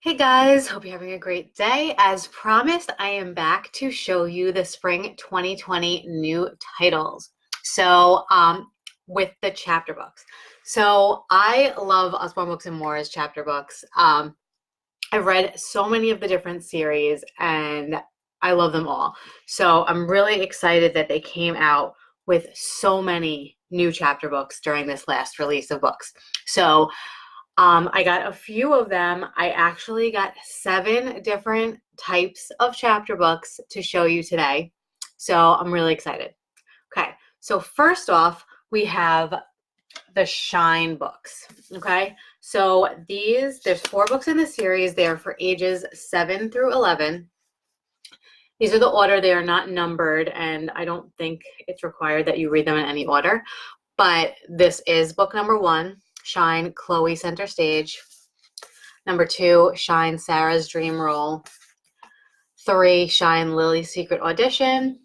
Hey guys, hope you're having a great day. As promised, I am back to show you the spring 2020 new titles. With the chapter books. So I love Usborne Books and More's chapter books. I've read so many of the different series and I love them all. So I'm really excited that they came out with so many new chapter books during this last release of books. I got a few of them. I actually got 7 different types of chapter books to show you today. So I'm really excited. Okay, so first off, we have the Shine books. Okay, so there's 4 books in the series. They are for ages 7 through 11. These are the order. They are not numbered, and I don't think it's required that you read them in any order. But this is book number 1, Shine, Chloe Center Stage. Number 2, Shine, Sarah's Dream Role. 3, Shine, Lily's Secret Audition.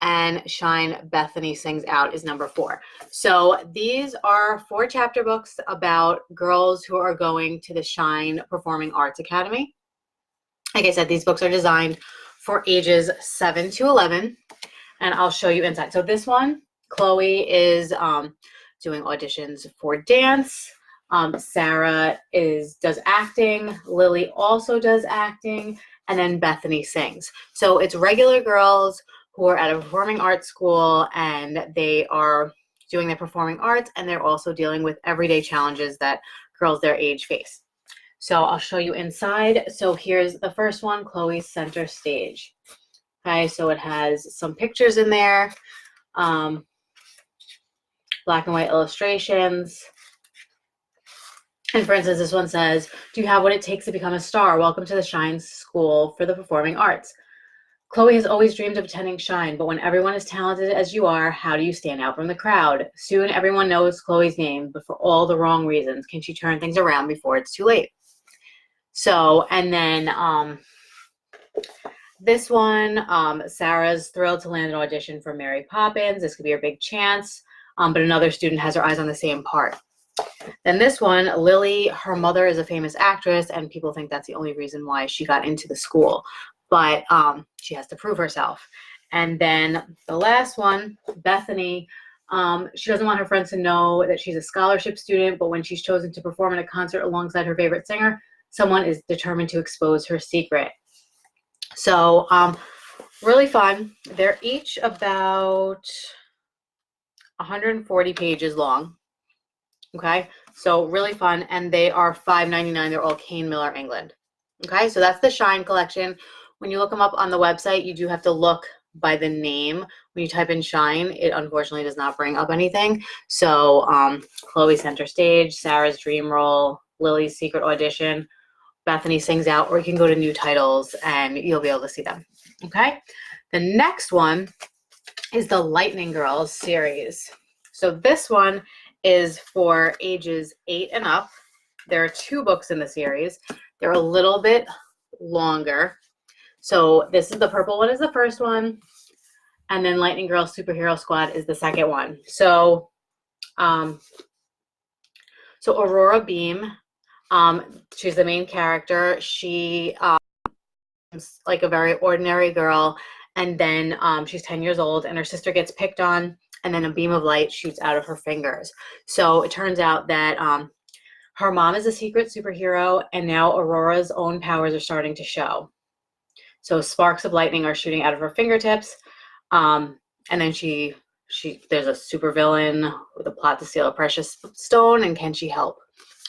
And Shine, Bethany Sings Out is number 4. So these are 4 chapter books about girls who are going to the Shine Performing Arts Academy. Like I said, these books are designed for ages 7 to 11. And I'll show you inside. So this one, Chloe is doing auditions for dance. Sarah does acting. Lily also does acting. And then Bethany sings. So it's regular girls who are at a performing arts school, and they are doing their performing arts, and they're also dealing with everyday challenges that girls their age face. So I'll show you inside. So here's the first one, Chloe's Center Stage. Okay, so it has some pictures in there, black and white illustrations. And for instance, this one says, "Do you have what it takes to become a star? Welcome to the Shine School for the Performing Arts. Chloe has always dreamed of attending Shine, but when everyone is talented as you are, how do you stand out from the crowd? Soon everyone knows Chloe's name, but for all the wrong reasons. Can she turn things around before it's too late?" So, and then this one, Sarah's thrilled to land an audition for Mary Poppins. This could be her big chance, but another student has her eyes on the same part. Then this one, Lily, her mother is a famous actress, and people think that's the only reason why she got into the school. But she has to prove herself. And then the last one, Bethany, she doesn't want her friends to know that she's a scholarship student, but when she's chosen to perform in a concert alongside her favorite singer, someone is determined to expose her secret. So really fun. They're each about 140 pages long. Okay, so really fun, and they are $5.99. They're all Kane Miller, England. Okay, so that's the Shine collection. When you look them up on the website, you do have to look by the name. When you type in Shine, it unfortunately does not bring up anything. So Chloe Center Stage, Sarah's Dream Role, Lily's Secret Audition, Bethany Sings Out, or you can go to new titles and you'll be able to see them. Okay, the next one is the Lightning Girls series. So this one is for ages 8 and up. There are 2 books in the series. They're a little bit longer. So this is the purple one is the first one, and then Lightning Girls Superhero Squad is the second one. So Aurora Beam, she's the main character. She is like a very ordinary girl, and then she's 10 years old, and her sister gets picked on, and then a beam of light shoots out of her fingers. So it turns out that her mom is a secret superhero, and now Aurora's own powers are starting to show. So sparks of lightning are shooting out of her fingertips, and then there's a supervillain with a plot to steal a precious stone, and can she help?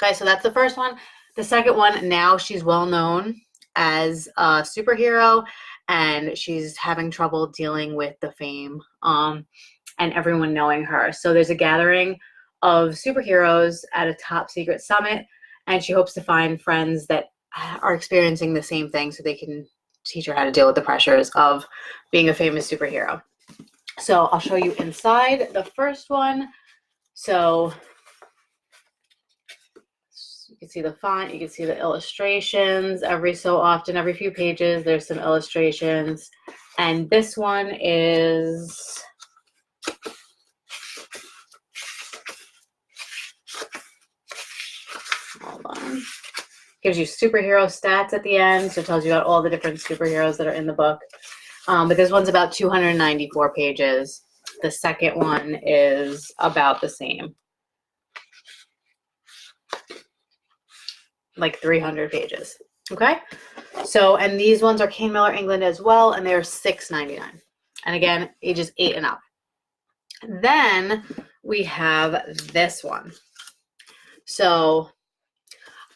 Okay, so that's the first one. The second one, now she's well known as a superhero, and she's having trouble dealing with the fame and everyone knowing her. So there's a gathering of superheroes at a top secret summit, and she hopes to find friends that are experiencing the same thing so they can teach her how to deal with the pressures of being a famous superhero. So I'll show you inside the first one. So you can see the font, you can see the illustrations. Every so often, every few pages, there's some illustrations. And this one is hold on. Gives you superhero stats at the end, so it tells you about all the different superheroes that are in the book. But this one's about 294 pages. The second one is about the same, like 300 pages. Okay, so, and these ones are Kane Miller England as well, and they're $6.99. And again, ages 8 and up. Then we have this one. So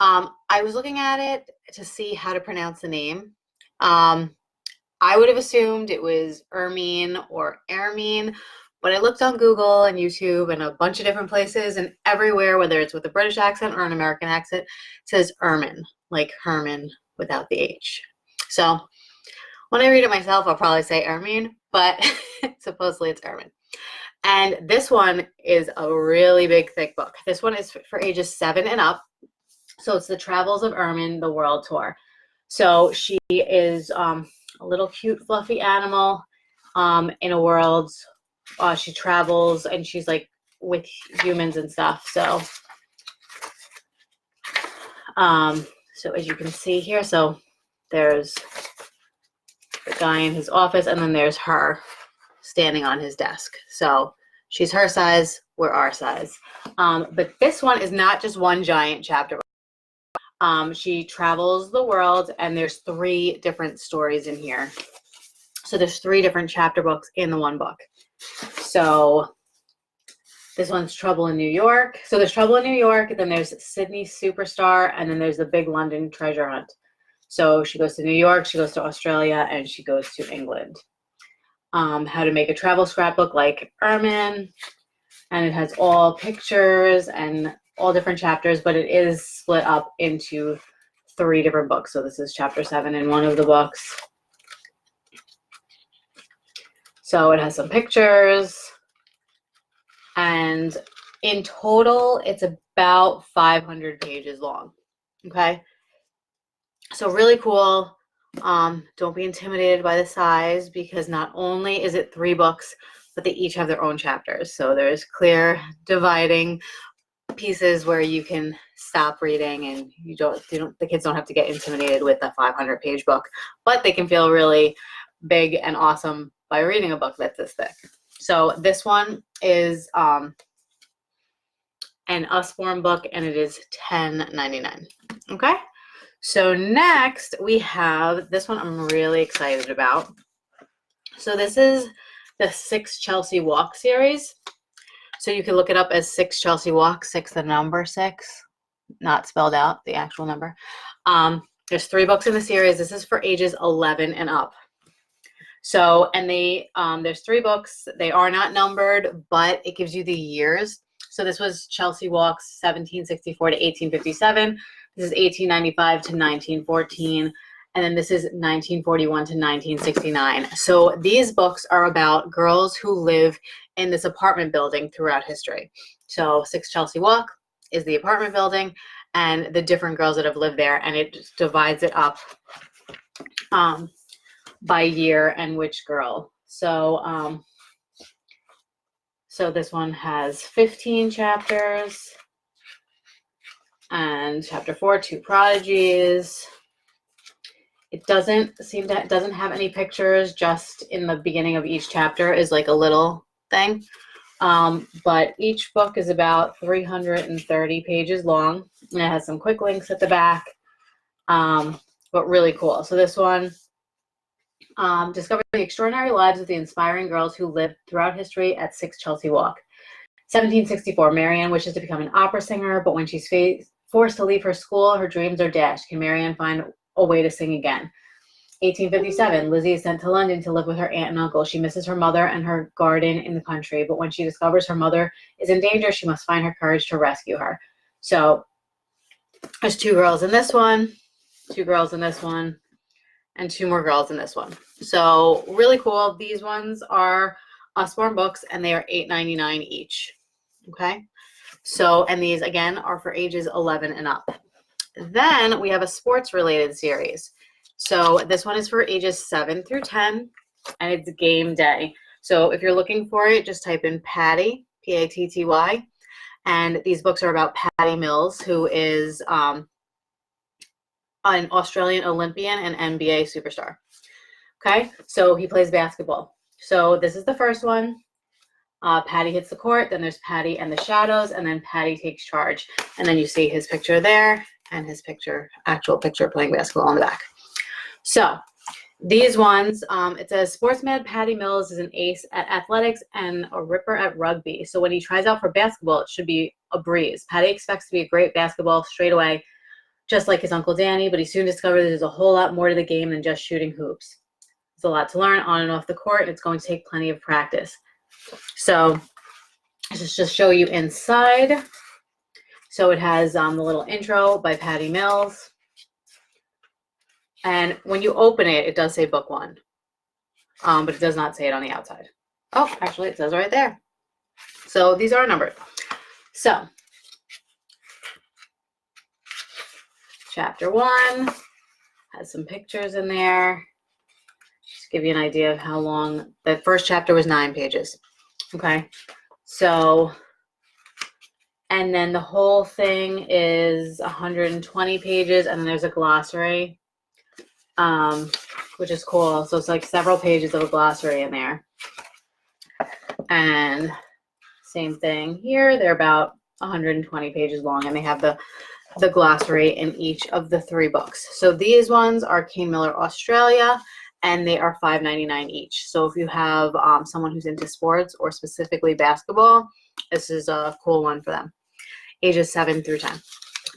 I was looking at it to see how to pronounce the name. I would have assumed it was Armin or Armin, but I looked on Google and YouTube and a bunch of different places, and everywhere, whether it's with a British accent or an American accent, it says Armin, like Herman without the H. So when I read it myself, I'll probably say Armin, but supposedly it's Armin. And this one is a really big, thick book. This one is for ages 7 and up. So it's the Travels of Armin, the World Tour. So she is a little cute, fluffy animal in a world. She travels and she's like with humans and stuff. So, so as you can see here, so there's the guy in his office, and then there's her standing on his desk. So she's her size, we're our size. But this one is not just one giant chapter. She travels the world, and there's 3 different stories in here. So there's 3 different chapter books in the one book. So this one's Trouble in New York. So there's Trouble in New York, then there's Sydney Superstar, and then there's the Big London Treasure Hunt. So she goes to New York, she goes to Australia, and she goes to England. How to make a travel scrapbook like Armin, and it has all pictures and all different chapters, but it is split up into 3 different books. So this is chapter 7 in one of the books. So it has some pictures, and in total, it's about 500 pages long. Okay, so really cool. Don't be intimidated by the size, because not only is it 3 books, but they each have their own chapters. So there's clear dividing pieces where you can stop reading, and the kids don't have to get intimidated with a 500-page book, but they can feel really big and awesome by reading a book that's this thick. So this one is an Usborne book, and it is $10.99. Okay. So next we have this one I'm really excited about. So this is the 6 Chelsea Walk series. So you can look it up as 6 Chelsea Walk, 6 the number 6, not spelled out, the actual number. There's 3 books in the series. This is for ages 11 and up. So, and there's 3 books. They are not numbered, but it gives you the years. So this was Chelsea Walks 1764 to 1857. This is 1895 to 1914. And then this is 1941 to 1969. So these books are about girls who live in this apartment building throughout history. So 6 Chelsea Walk is the apartment building and the different girls that have lived there. And it just divides it up by year and which girl. So, so this one has 15 chapters. And chapter 4, 2 prodigies. It doesn't have any pictures, just in the beginning of each chapter is like a little thing. But each book is about 330 pages long, and it has some quick links at the back, but really cool. So this one, discover the extraordinary lives of the inspiring girls who lived throughout history at 6 Chelsea Walk. 1764, Marianne wishes to become an opera singer, but when she's forced to leave her school, her dreams are dashed. Can Marianne find a way to sing again? 1857, Lizzie is sent to London to live with her aunt and uncle. She misses her mother and her garden in the country, but when she discovers her mother is in danger, she must find her courage to rescue her. So there's 2 girls in this one, 2 girls in this one, and 2 more girls in this one. So really cool. These ones are Usborne books, and they are $8.99 each. Okay. So, and these again are for ages 11 and up. Then we have a sports related series. So this one is for ages 7 through 10, and it's game day. So if you're looking for it, just type in Patty, Patty. And these books are about Patty Mills, who is an Australian Olympian and NBA superstar. Okay, so he plays basketball. So this is the first one. Patty hits the court, then there's Patty and the shadows, and then Patty takes charge. And then you see his picture there and his picture, actual picture playing basketball on the back. So these ones, it says sportsman Patty Mills is an ace at athletics and a ripper at rugby. So when he tries out for basketball, it should be a breeze. Patty expects to be a great basketball straight away, just like his Uncle Danny, but he soon discovered there's a whole lot more to the game than just shooting hoops. There's a lot to learn on and off the court, and it's going to take plenty of practice. So let's just show you inside. So it has the little intro by Patty Mills. And when you open it, it does say book 1. But it does not say it on the outside. Oh, actually, it says right there. So these are numbered. So chapter 1 has some pictures in there. Just give you an idea of how long. The first chapter was 9 pages. Okay. So, and then the whole thing is 120 pages, and then there's a glossary, which is cool. So it's like several pages of a glossary in there. And same thing here. They're about 120 pages long, and they have the glossary in each of the 3 books. So these ones are Kane Miller Australia, and they are $5.99 each. So if you have someone who's into sports or specifically basketball, this is a cool one for them. Ages 7 through 10.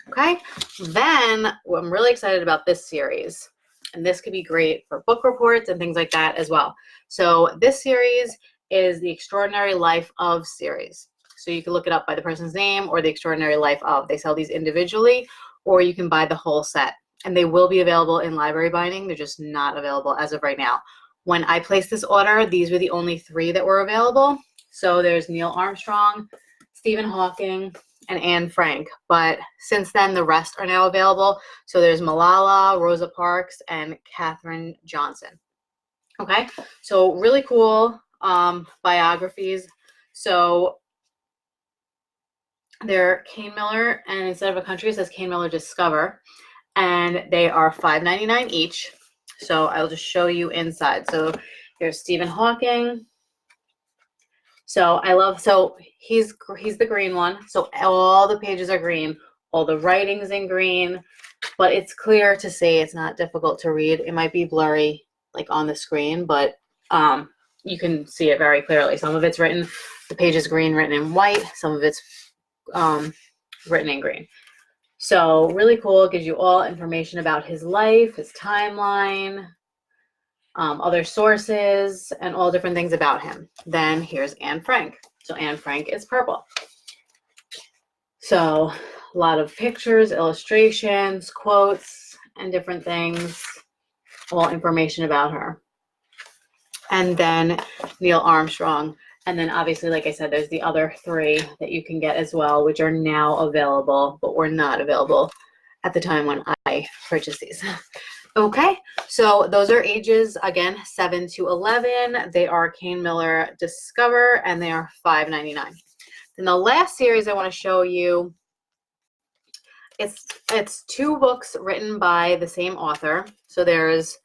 Okay, then I'm really excited about this series, and this could be great for book reports and things like that as well. So this series is the Extraordinary Life of series. So you can look it up by the person's name or the Extraordinary Life of. They sell these individually, or you can buy the whole set. And they will be available in library binding. They're just not available as of right now. When I placed this order, these were the only 3 that were available. So there's Neil Armstrong, Stephen Hawking, and Anne Frank. But since then, the rest are now available. So there's Malala, Rosa Parks, and Katherine Johnson. Okay, so really cool biographies. So they're Kane Miller, and instead of a country, it says Kane Miller Discover. And they are $5.99 each. So I'll just show you inside. So here's Stephen Hawking. So he's the green one. So all the pages are green, all the writing's in green, but it's clear to see. It's not difficult to read. It might be blurry like on the screen, but you can see it very clearly. Some of it's written, the page is green, written in white. Some of it's written in green. So really cool. It gives you all information about his life, his timeline, other sources, and all different things about him. Then here's Anne Frank. So Anne Frank is purple. So a lot of pictures, illustrations, quotes, and different things, all information about her. And then Neil Armstrong. And then obviously, like I said, there's the other 3 that you can get as well, which are now available, but were not available at the time when I purchased these. Okay, so those are ages, again, 7 to 11. They are Kane Miller Discover, and they are $5.99. Then the last series I want to show you, it's 2 books written by the same author. So there's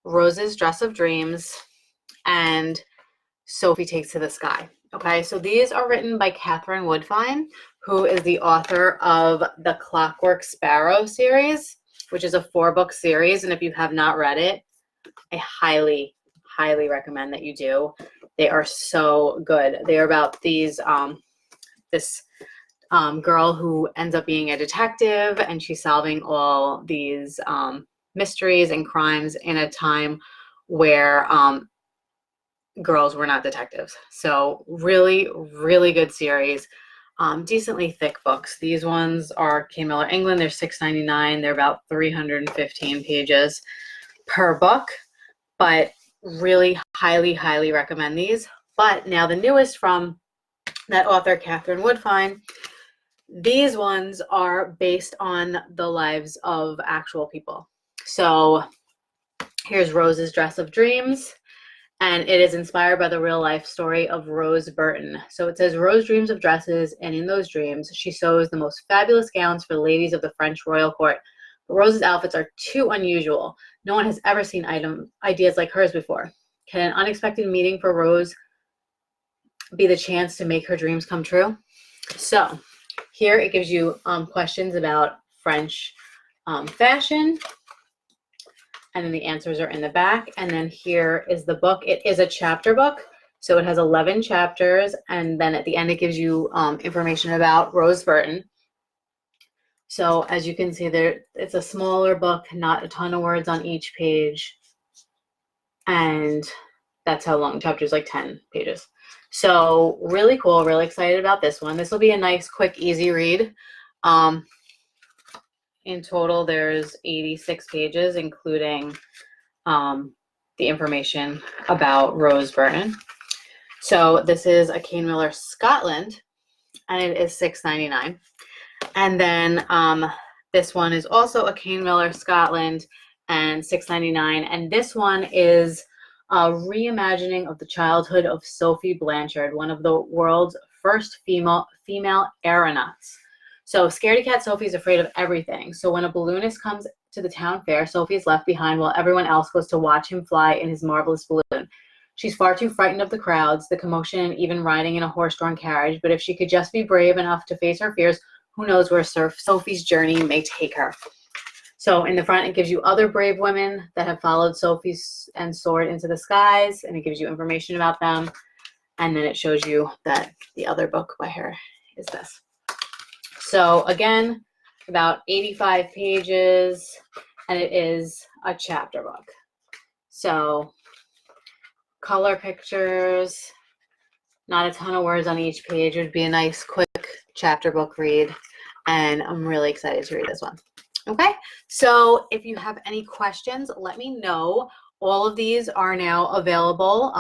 Rose's Dress of Dreams and Sophie Takes to the Sky. Okay, so these are written by Catherine Woodfine, who is the author of the Clockwork Sparrow series, which is a 4-book series. And if you have not read it, I highly, highly recommend that you do. They are so good. They are about this girl who ends up being a detective, and she's solving all these mysteries and crimes in a time where girls were not detectives. So really, really good series. Decently thick books. These ones are Kane Miller England. They're $6.99. They're about 315 pages per book, but really highly, highly recommend these. But now the newest from that author, Catherine Woodfine, these ones are based on the lives of actual people. So here's Rose's Dress of Dreams. And it is inspired by the real life story of Rose Burton. So it says, Rose dreams of dresses, and in those dreams, she sews the most fabulous gowns for the ladies of the French royal court. Rose's outfits are too unusual. No one has ever seen ideas like hers before. Can an unexpected meeting for Rose be the chance to make her dreams come true? So here it gives you questions about French fashion, and then the answers are in the back. And then here is the book. It is a chapter book, so it has 11 chapters, and then at the end it gives you information about Rose Burton. So as you can see there, it's a smaller book, not a ton of words on each page, and that's how long. Chapter's like 10 pages. So really cool, really excited about this one. This will be a nice, quick, easy read. In total, there's 86 pages, including the information about Rose Burton. So this is a Kane Miller Scotland, and it is $6.99. And then this one is also a Kane Miller Scotland and $6.99. And this one is a reimagining of the childhood of Sophie Blanchard, one of the world's first female aeronauts. So scaredy cat Sophie's afraid of everything. So when a balloonist comes to the town fair, Sophie is left behind while everyone else goes to watch him fly in his marvelous balloon. She's far too frightened of the crowds, the commotion, and even riding in a horse-drawn carriage. But if she could just be brave enough to face her fears, who knows where Sophie's journey may take her. So in the front, it gives you other brave women that have followed Sophie and soared into the skies, and it gives you information about them. And then it shows you that the other book by her is this. So again, about 85 pages, and it is a chapter book. So color pictures, not a ton of words on each page. It would be a nice, quick chapter book read, and I'm really excited to read this one. Okay, so if you have any questions, let me know. All of these are now available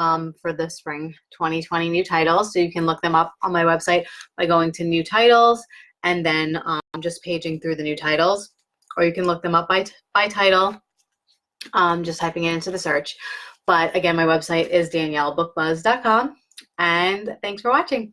for the spring 2020 new titles, so you can look them up on my website by going to new titles and then just paging through the new titles, or you can look them up by title, just typing it into the search. But again, my website is daniellebookbuzz.com, and thanks for watching.